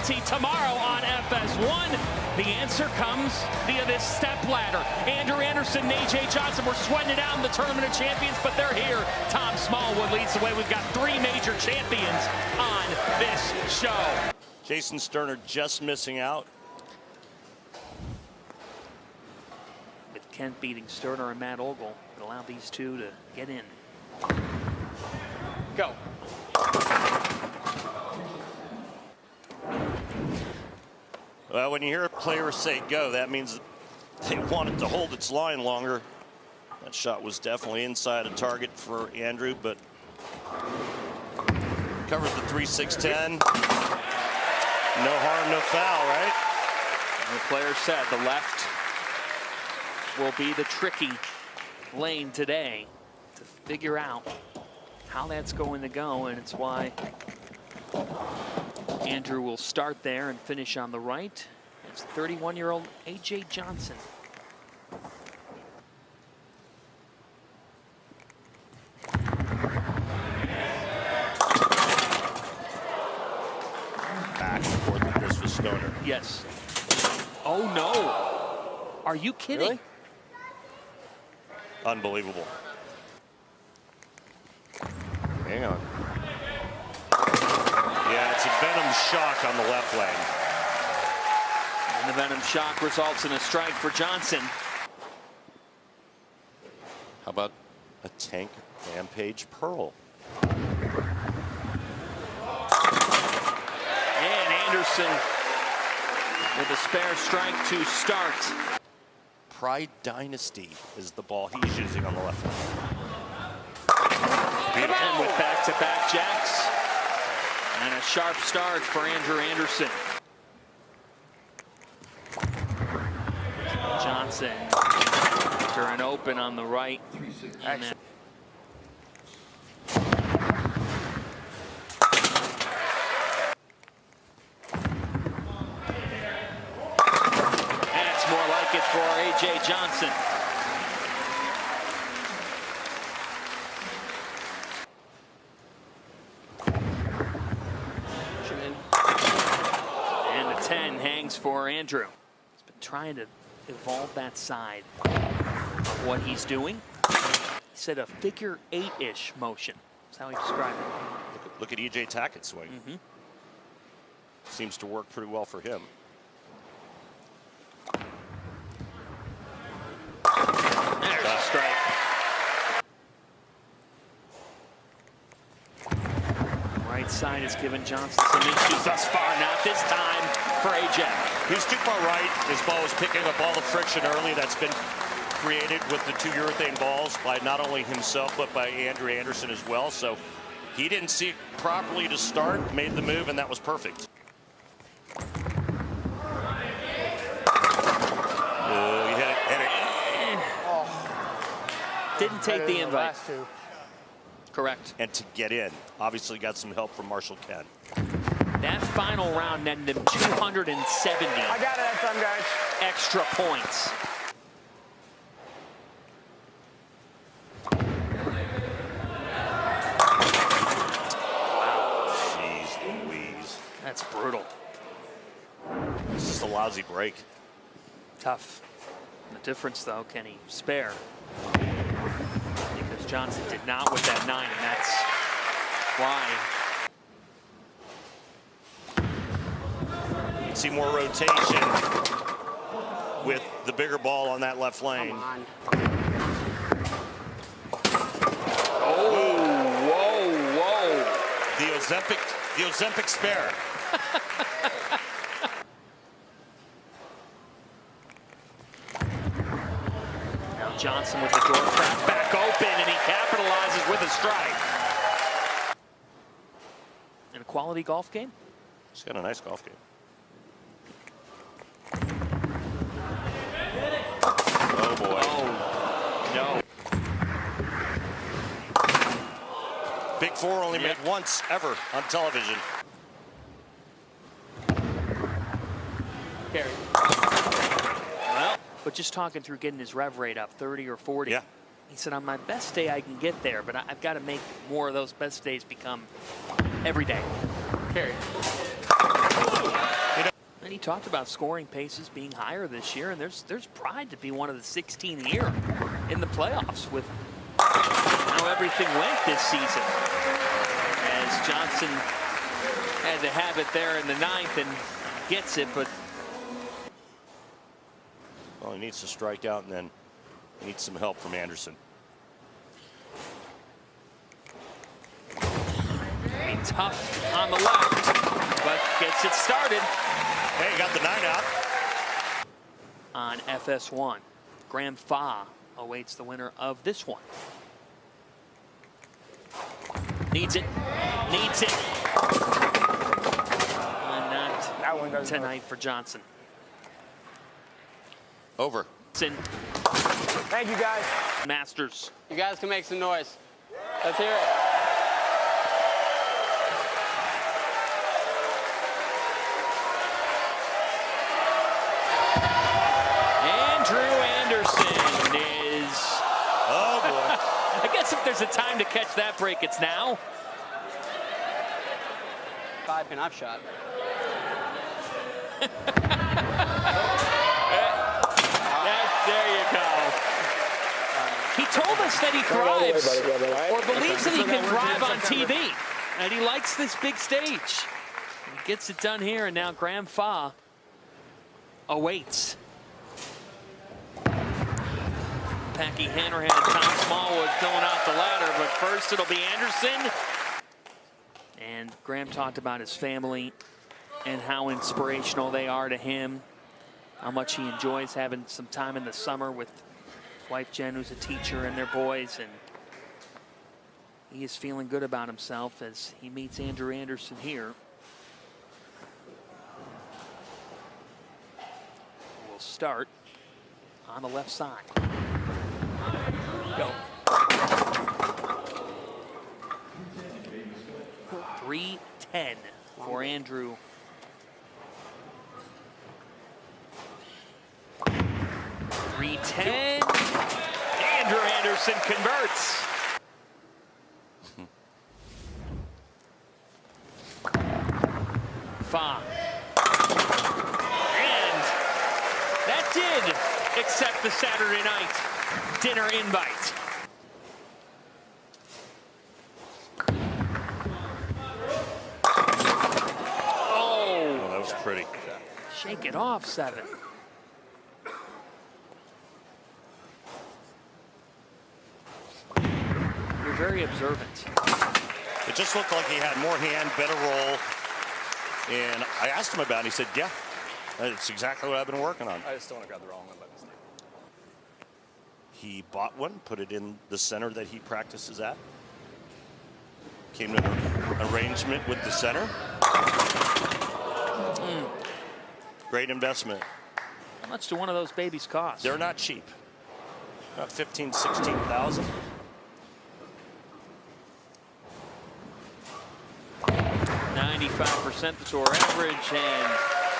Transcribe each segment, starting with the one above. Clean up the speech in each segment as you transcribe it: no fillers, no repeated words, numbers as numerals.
penalty tomorrow on FS1? The answer comes via this step ladder. Andrew Anderson and A.J. Johnson were sweating it out in the Tournament of Champions, but they're here. Tom Smallwood leads the way. We've got 3 major champions on this show. Jason Sterner just missing out. With Kent beating Sterner and Matt Ogle, it allowed these two to get in. Go. Well, when you hear a player say go, that means they want it to hold its line longer. That shot was definitely inside a target for Andrew, but covers the 3-6-10. No harm, no foul, right? And the player said the left will be the tricky lane today to figure out how that's going to go, and it's why Andrew will start there and finish on the right. It's 31-year-old A.J. Johnson. Back and forth with this for Stoner. Yes. Oh, no. Are you kidding? Really? Unbelievable. Hang on. Yeah, it's a Venom shock on the left lane. And the Venom shock results in a strike for Johnson. How about a Tank Rampage Pearl? And Anderson with a spare strike to start. Pride Dynasty is the ball he's using on the left lane. And with back-to-back jacks. And a sharp start for Andrew Anderson. Johnson after an open on the right. And then that's more like it for A.J. Johnson. And the 10 hangs for Andrew. He's been trying to evolve that side of what he's doing. He said a figure 8-ish motion. That's how he described it. Look at E.J. Tackett swing. Seems to work pretty well for him. There's a strike. Right side has given Johnson some issues thus far. Not this time for A.J. He's too far right. His ball was picking up all the friction early that's been created with the 2 urethane balls by not only himself but by Andrew Anderson as well. So he didn't see it properly to start, made the move, and that was perfect. He hit it. Didn't take the invite. Correct. And to get in, obviously got some help from Marshall Ken. That final round netted him 270. I got it that time, guys. Extra points. Wow. Jeez Louise. That's brutal. This is a lousy break. Tough. The difference, though, can he spare? Because Johnson did not with that 9, and that's why. You see more rotation with the bigger ball on that left lane. Oh, whoa, whoa. The Ozempic spare. Now Johnson with the door crack back open, and he capitalizes with a strike. And a quality golf game? He's got a nice golf game. Oh, boy. Oh, no. Big Four only made once ever on television. Carry. Well, but just talking through getting his rev rate up 30 or 40. Yeah. He said, on my best day, I can get there, but I've got to make more of those best days become every day. Carry. And he talked about scoring paces being higher this year, and there's pride to be one of the 16 here in the playoffs with how everything went this season. As Johnson had to have it there in the 9th and gets it, but well, he needs to strike out, and then he needs some help from Anderson. Be tough on the left, but gets it started. Hey, got the 9 out. On FS1, Graham Fa awaits the winner of this one. Needs it. Needs it. And not tonight for Johnson. Over. Thank you, guys. Masters. You guys can make some noise. Let's hear it. Andrew Anderson is... Oh, boy. I guess if there's a time to catch that break, it's now. 5-pin off shot. There you go. He told us that he thrives or believes that he can thrive on TV, and he likes this big stage. He gets it done here, and now Graham Fa awaits. Packy Hanrahan and Tom Smallwood filling out the ladder, but first it'll be Anderson. And Graham talked about his family and how inspirational they are to him, how much he enjoys having some time in the summer with his wife Jen, who's a teacher, and their boys. And he is feeling good about himself as he meets Andrew Anderson here. We'll start on the left side. Go. 3-10 for Andrew. 3-10. Andrew Anderson converts. Fa. And that did accept the Saturday night dinner invite. Oh, that was pretty. Shake it off, 7. You're very observant. It just looked like he had more hand, better roll. And I asked him about it. He said, yeah, that's exactly what I've been working on. I just don't want to grab the wrong one by mistake. He bought one, put it in the center that he practices at. Came to an arrangement with the center. Great investment. How much do one of those babies cost? They're not cheap. About 15, 16,000. %, the tour average, and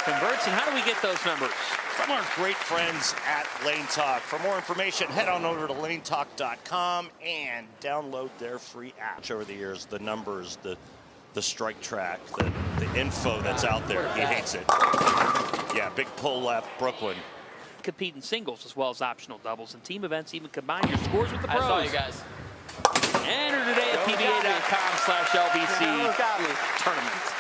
converts. And how do we get those numbers? From our great friends at Lane Talk. For more information, head on over to lanetalk.com and download their free app. Over the years, the numbers, the strike track, the info that's out there. He hates it. Yeah, big pull left, Brooklyn. Compete in singles as well as optional doubles, and team events even combine your scores with the pros. I saw you guys. Enter today at pba.com/LBC tournament.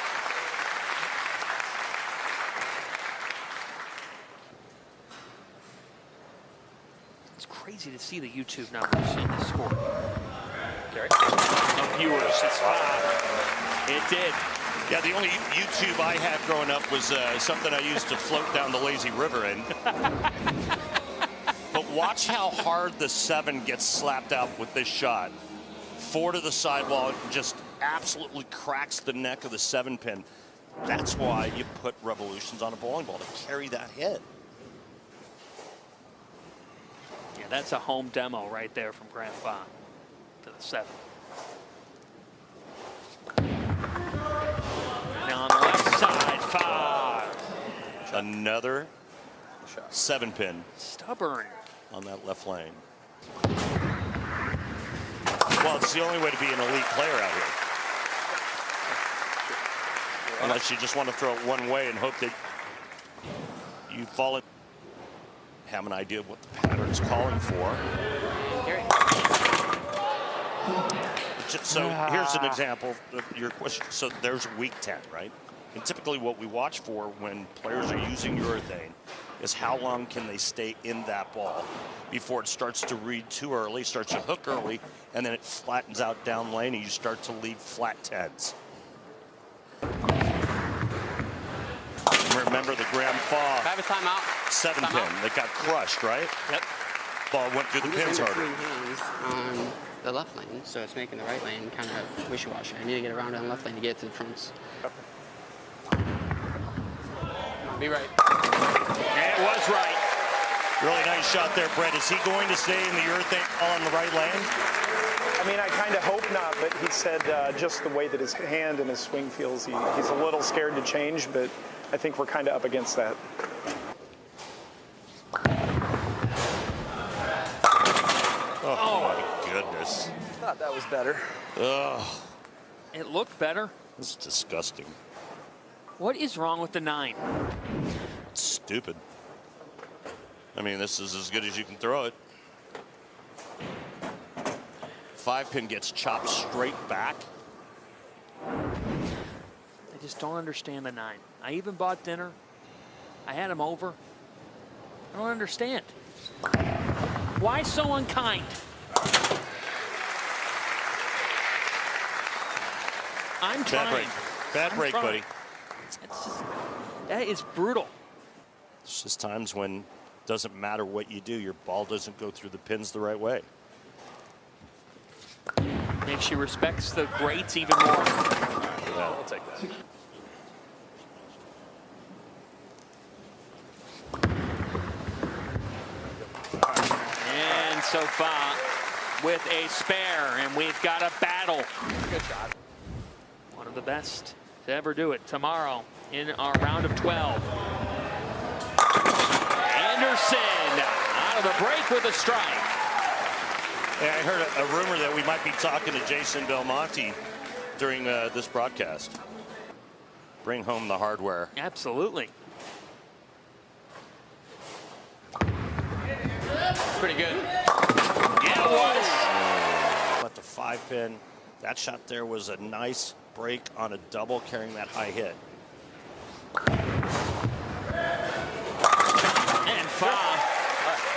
It's crazy to see the YouTube numbers in this sport. Of viewers, it's it did. Yeah, the only YouTube I had growing up was something I used to float down the lazy river in. But watch how hard the 7 gets slapped out with this shot. 4 to the sidewall, just absolutely cracks the neck of the 7-pin. That's why you put revolutions on a bowling ball, to carry that hit. Yeah, that's a home demo right there from Graham Fa to the 7. Now on the left side, 5. Another 7-pin. Stubborn. On that left lane. Well, it's the only way to be an elite player out here. Unless you just want to throw it one way and hope that you fall in, have an idea of what the pattern's calling for. So here's an example of your question. So there's week 10, right? And typically what we watch for when players are using urethane is how long can they stay in that ball before it starts to read too early, starts to hook early, and then it flattens out down lane and you start to leave flat 10s. Remember the Graham Faw Have a timeout. 7-pin that got crushed, right? Yep. Ball went through the pins harder. Hands on the left lane, so it's making the right lane kind of wishy-washy. I need to get around on the left lane to get to the fronts. Be right. It was right. Really nice shot there, Brett. Is he going to stay in the urethane on the right lane? I mean, I kind of hope not, but he said just the way that his hand and his swing feels, he's a little scared to change, but I think we're kind of up against that. Oh my goodness. Thought that was better. Ugh, It looked better. this is disgusting. What is wrong with the 9? It's stupid. I mean, this is as good as you can throw it. 5-pin gets chopped straight back. I just don't understand the 9. I even bought dinner. I had him over. I don't understand. Why so unkind? I'm Bad trying. break. Bad break, trying. buddy. It's just, that is brutal. It's just times when it doesn't matter what you do, your ball doesn't go through the pins the right way. Maybe she respects the greats even more. Yeah. I'll take that. And Sofa with a spare, and we've got a battle. Good shot. One of the best to ever do it tomorrow in our round of 12. Anderson out of the break with a strike. Yeah, I heard a rumor that we might be talking to Jason Belmonte during this broadcast. Bring home the hardware. Absolutely. Pretty good. Yeah, it was. But the 5-pin, that shot there was a nice break on a double carrying that high hit. And Fa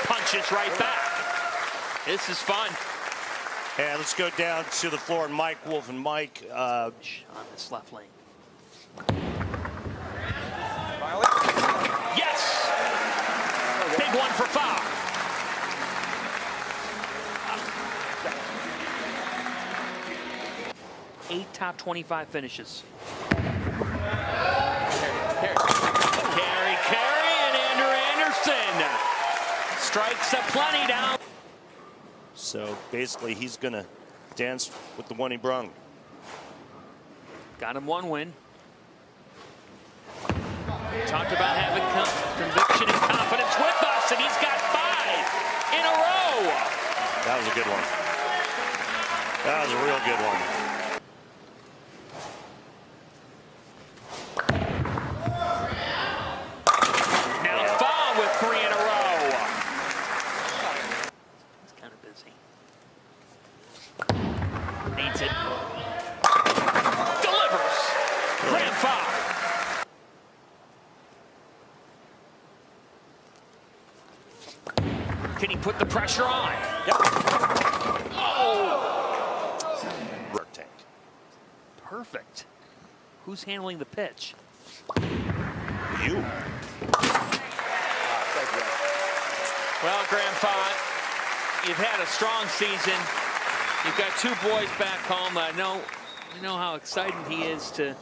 punches right back. This is fun. And let's go down to the floor, and Mike Wolf and Mike. On this left lane. Yes! Big one for Fa. 8 top 25 finishes. Carry, and Andrew Anderson strikes aplenty down. So basically, he's going to dance with the one he brung. Got him 1 win. Talked about having conviction and confidence with us, and he's got 5 in a row. That was a good one. That was a real good one. Now Fa with 3 in a row. He's kind of busy. Needs it. Delivers. Graham Fa. Can he put the pressure on? Yep. Oh! Tank. Perfect. Who's handling the pitch? You. Well, Graham Fa, you've had a strong season. You've got 2 boys back home. I know how excited he is to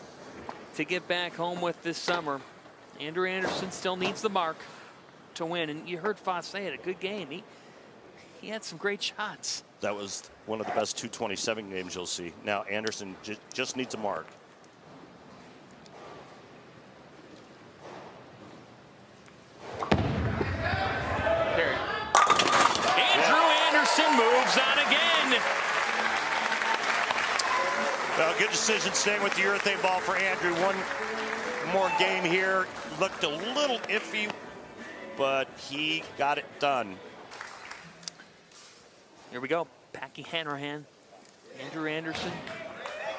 get back home with this summer. Andrew Anderson still needs the mark to win, and you heard Fa say it, a good game. He had some great shots. That was one of the best 227 games you'll see. Now Anderson just needs a mark. Anderson moves on again. Well, good decision staying with the urethane ball for Andrew. One more game here. Looked a little iffy but he got it done. Here we go. Packy Hanrahan, Andrew Anderson,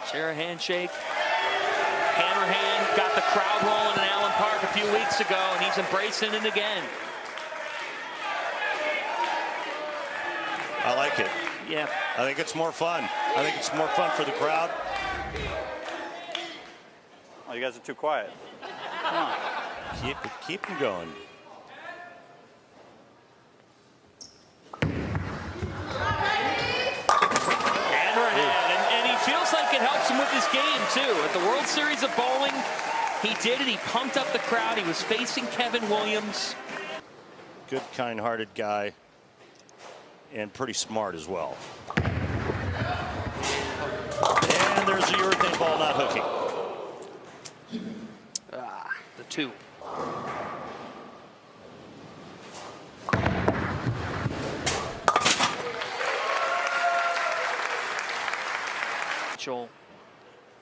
Sarah handshake. Hanrahan got the crowd rolling in Allen Park a few weeks ago, and he's embracing it again. I like it. Yeah. I think it's more fun. I think it's more fun for the crowd. Oh, you guys are too quiet. Come on. Keep them going. And he feels like it helps him with his game, too. At the World Series of Bowling, he did it. He pumped up the crowd. He was facing Kevin Williams. Good, kind-hearted guy, and pretty smart as well. And there's a urethane ball not hooking. The 2.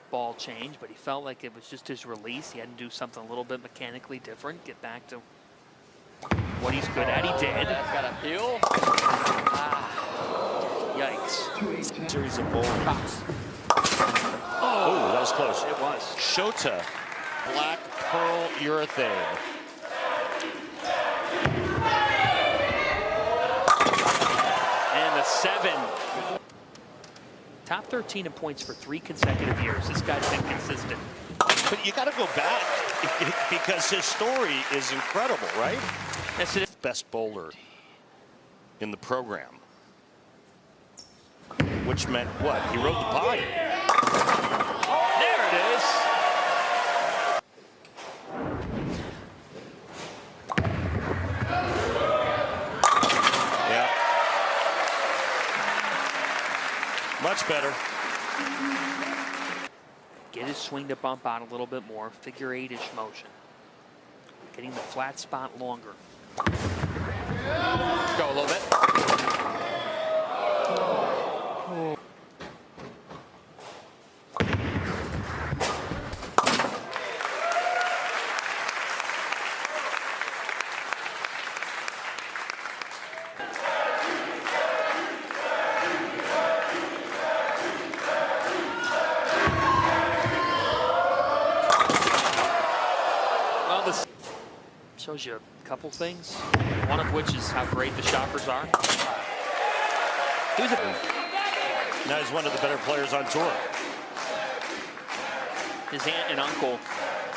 Ball change, but he felt like it was just his release. He had to do something a little bit mechanically different, get back to what he's good at. He did. That's got a peel. Yikes. Series of bowling. Oh, that was close. It was. Shota, black pearl urethane. And the 7. Top 13 in points for 3 consecutive years. This guy's been consistent. But you got to go back because his story is incredible, right? Yes, it is. Best bowler in the program. Which meant what? He rode the pine. There it is. Yeah. Much better. Get his swing to bump out a little bit more. Figure 8-ish motion. Getting the flat spot longer. Go a little bit. Well, this shows you a couple things, one of which is how great the Shockers are. He was Now he's one of the better players on tour. His aunt and uncle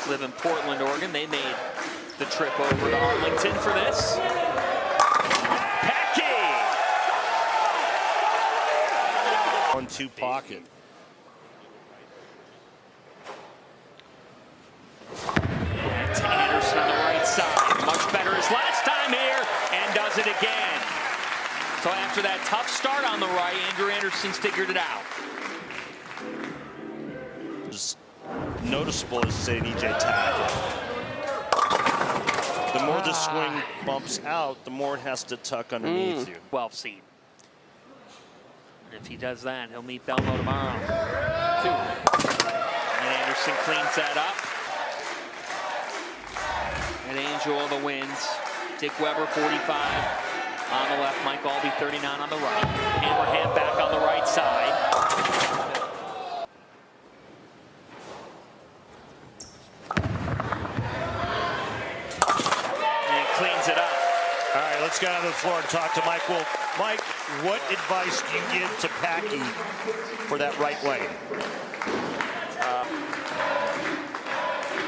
live in Portland, Oregon. They made the trip over to Arlington for this. Packy! 1-2 pocket. Back to Anderson on the right side. Much better his last time here, and does it again. So after that tough start on the right, Andrew Anderson's figured it out. Just noticeable as say an EJ tackle. The more the swing bumps out, the more it has to tuck underneath you. 12 seed. And if he does that, he'll meet Belmo tomorrow. 2. And Anderson cleans that up. And Angel the wins. Dick Weber 45 on the left. Mike Albee 39 on the right. Hanrahan back on the right side. And cleans it up. All right, let's get on the floor and talk to Mike Wolf. Mike, what advice do you give to Packy for that right lane?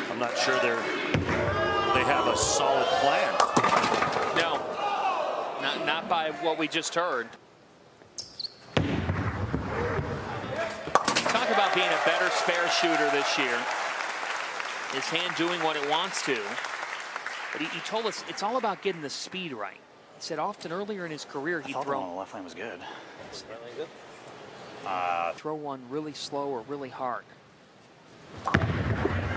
I'm not sure they have a solid plan. No, not by what we just heard. Talk about being a better spare shooter this year. His hand doing what it wants to. But he told us it's all about getting the speed right. He said often earlier in his career he'd throw on the left lane was good. throw one really slow or really hard.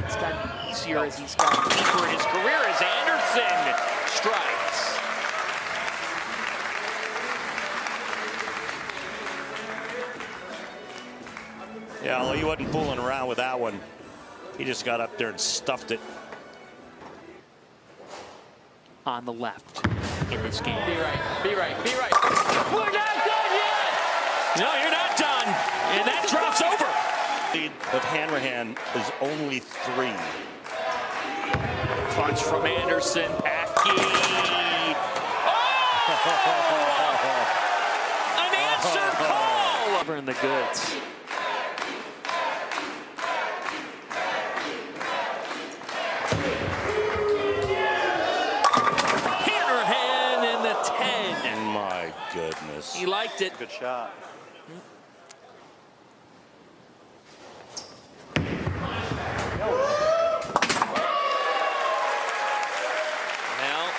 It's gotten easier as he's gotten deeper in his career as Anderson strikes. Yeah, well, he wasn't fooling around with that one. He just got up there and stuffed it. on the left in this game. Be right, be right, be right. We're not done yet! No, you're not done. And that drops over. Lead of Hanrahan is only 3. Punch from Anderson. Packy. Oh! An answer call! Over in the goods. Hanrahan in the 10. My goodness. He liked it. Good shot. Now,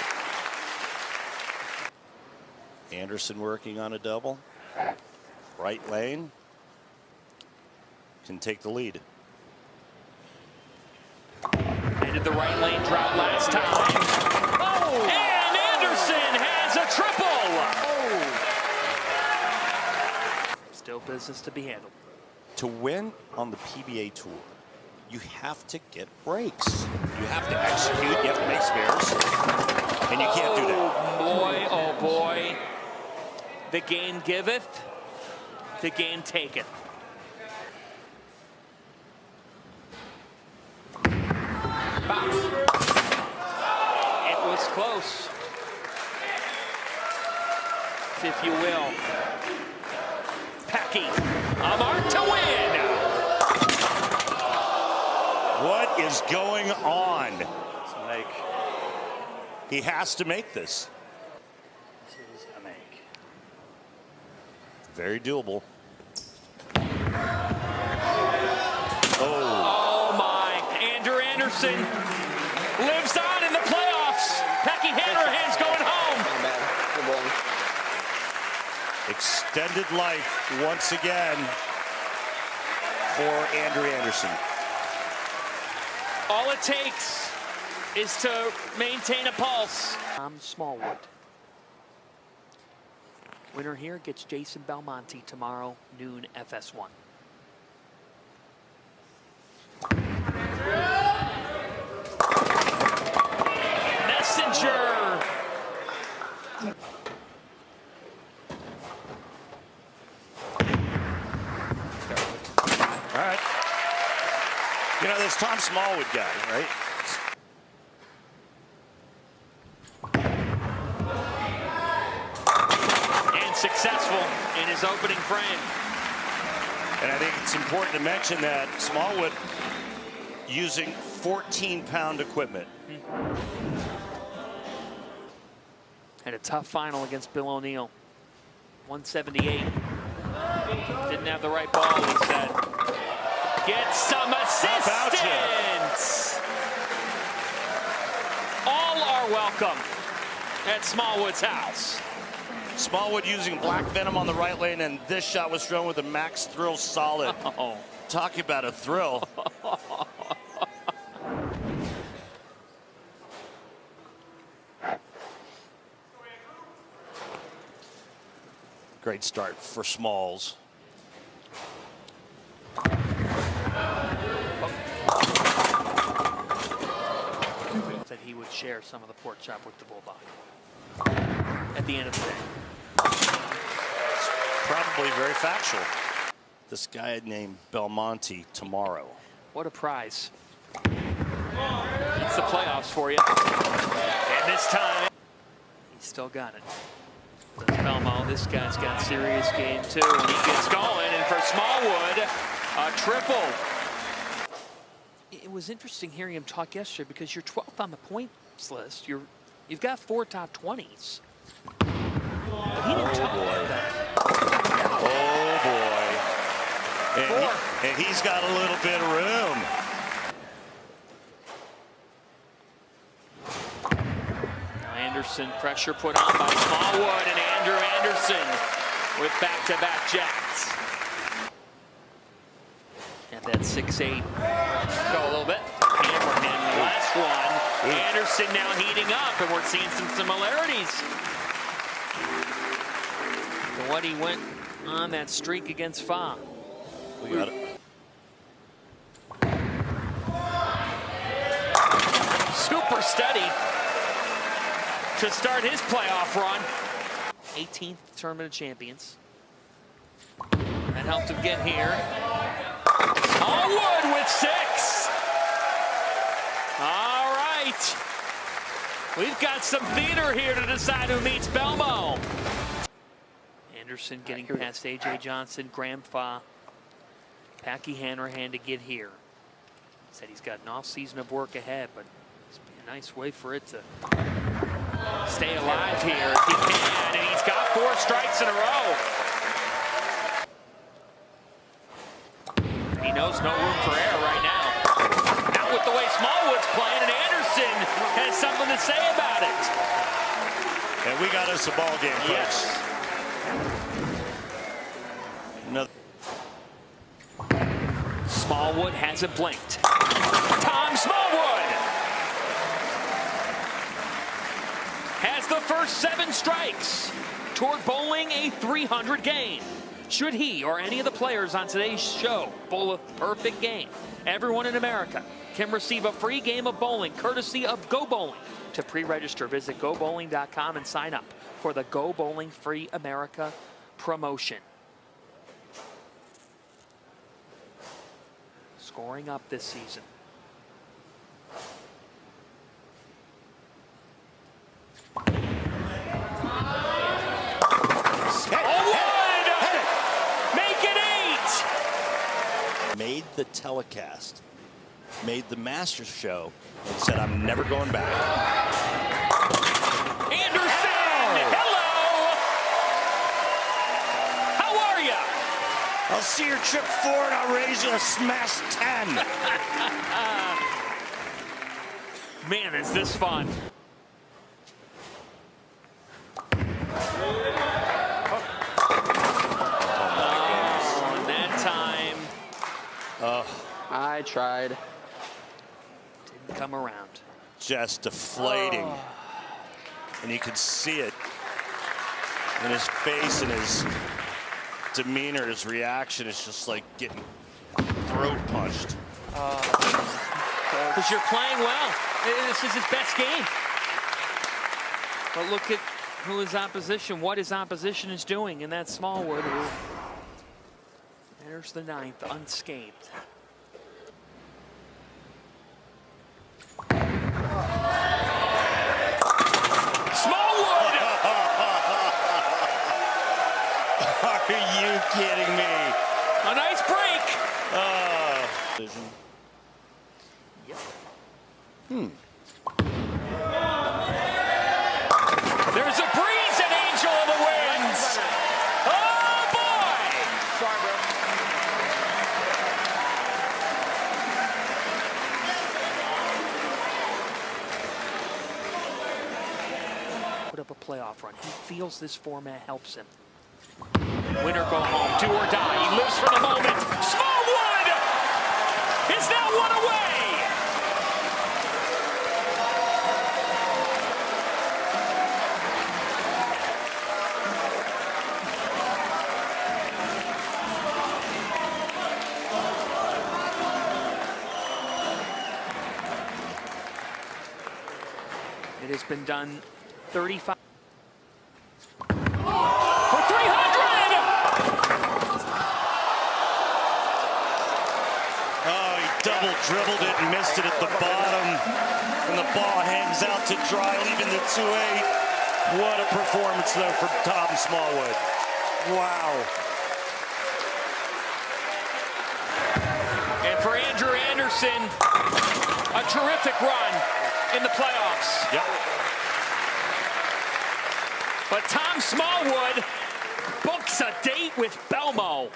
Anderson working on a double. Right lane. Can take the lead. ended the right lane drought last time. Oh! And Anderson has a triple. Oh! Still business to be handled. To win on the PBA Tour, you have to get breaks. You have to execute, you have to make spares, and you can't do that. Oh boy. The game giveth, the game taketh. Box. It was close, if you will. Packy, a mark to win. What is going on? It's a make. He has to make this. This is a make. Very doable. Oh my, Andrew Anderson lives on in the playoffs. Packy Hanrahan's going home. Not bad. Good bowling. Extended life once again for Andrew Anderson. All it takes is to maintain a pulse. Smallwood. Winner here gets Jason Belmonte tomorrow, noon FS1. Messenger. All right. You know, this Tom Smallwood guy, right? And successful in his opening frame. And I think it's important to mention that Smallwood using 14-pound equipment. Had a tough final against Bill O'Neill. 178. Didn't have the right ball, he said. Get some assistance. All are welcome at Smallwood's house. Smallwood using Black Venom on the right lane, and this shot was thrown with a Max Thrill solid. Oh. Talking about a thrill. Great start for Smalls. Said he would share some of the pork chop with the Bulldog at the end of the day. Probably very factual. This guy named Belmonte tomorrow. What a prize. It's the playoffs for you. And this time, he's still got it. Does Belmo, this guy's got serious game too, and he gets going, and for Smallwood, a triple. It was interesting hearing him talk yesterday because you're 12th on the points list. You've got 4 top 20s. But he didn't talk about that. Oh boy. And he's got a little bit of room. Now Anderson, pressure put on by Smallwood, and Andrew Anderson with back-to-back jacks. Have that 6-8 go a little bit. Hanrahan, the last one. Anderson now heating up, and we're seeing some similarities to what he went on that streak against Fa. We got it. Super steady. to start his playoff run. 18th Tournament of Champions. That helped him get here. Smallwood with 6. All right. We've got some theater here to decide who meets Belmo. Anderson getting past A.J. Johnson, Graham Fa, Packy Hanrahan to get here. Said he's got an off season of work ahead, but it's be a nice way for it to stay alive here if he can. And he's got 4 strikes in a row. And he knows no room for error right now. Not with the way Smallwood's playing, and Anderson has something to say about it. And we got us a ball game, folks. Yes. Another. Smallwood hasn't blinked. Tom Smallwood has the first 7 strikes toward bowling a 300 game. Should he or any of the players on today's show bowl a perfect game, everyone in America can receive a free game of bowling courtesy of Go Bowling. To pre-register, visit gobowling.com and sign up for the Go Bowling Free America promotion. Scoring up this season. Make it 8! Made the telecast, made the Masters show, and said, I'm never going back. Anderson! Hello! How are you? I'll see your trip 4 and I'll raise you a smash 10. Man, is this fun. Oh, that time. I tried. Didn't come around. Just deflating. And you could see it in his face and his demeanor, his reaction is just like getting throat punched. Because you're playing well. This is his best game. But look at who his opposition, what his opposition is doing, and that's Smallwood, who enters the 9th unscathed. Smallwood! Are you kidding me? A nice break. There's a breeze at Angel of the Winds. Oh, boy. Sorry, bro. Put up a playoff run. He feels this format helps him. Winner go home, do or die. He lives for the moment. Smallwood is now 1 away. It has been done 35 for 300. Oh, he double dribbled it and missed it at the bottom. And the ball hangs out to dry, leaving the 2-8. What a performance, though, for Tom Smallwood. Wow. And for Andrew Anderson, a terrific run in the playoffs. Yep. But Tom Smallwood books a date with Belmo.